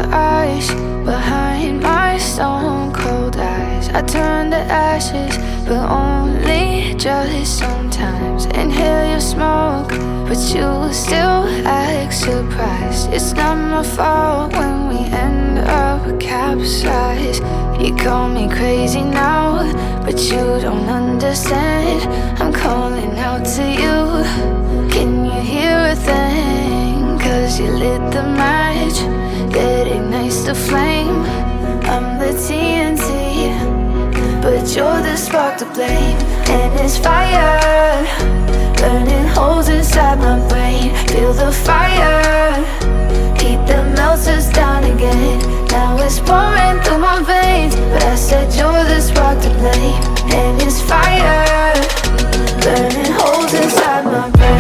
the ice behind my stone cold eyes. I turn to ashes, but only just sometimes. Inhale your smoke, but you still act surprised. It's not my fault when we end up capsized. You call me crazy now, but you don't understand. I'm calling out to you. Can you hear a thing? 'Cause you lit the match that ignites the flame. I'm the TNT, but you're the spark to blame. And it's fire, burning holes inside my brain. Feel the fire, heat that melts us down again. Now it's pouring through my veins, but I said you're the spark to blame. And it's fire, burning holes inside my brain.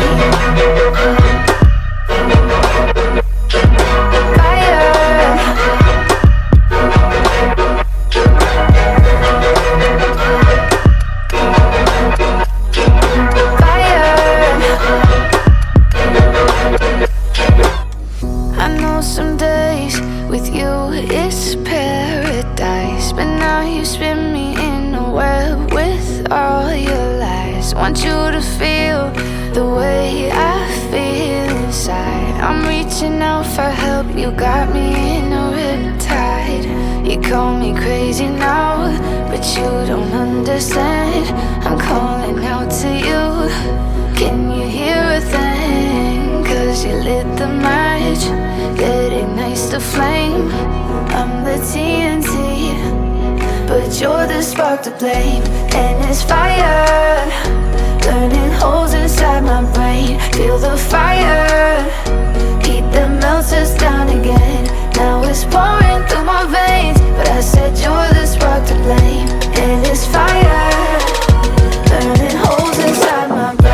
Some days with you it's paradise, but now you spin me in a web with all your lies. Want you to feel the way I feel inside. I'm reaching out for help, you got me in a riptide. You call me crazy now, but you don't understand. I'm calling out to you. Can you hear a thing? 'Cause you lit the match that ignites the flame. I'm the TNT, but you're the spark to blame. And it's fire, burning holes inside my brain. Feel the fire, heat that melts us down again. Now it's pouring through my veins, but I said you're the spark to blame. And it's fire, burning holes inside my brain.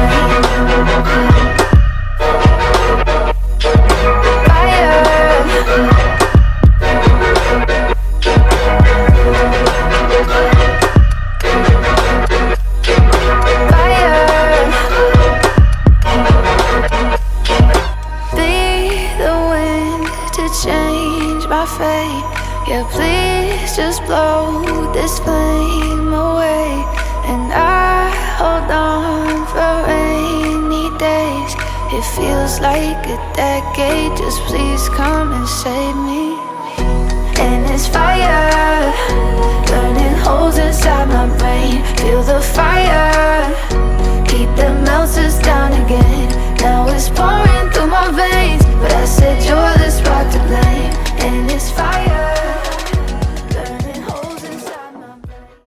Yeah, please just blow this flame away. And I hold on for rainy days. It feels like a decade, just please come and save me. And it's fire, burning holes inside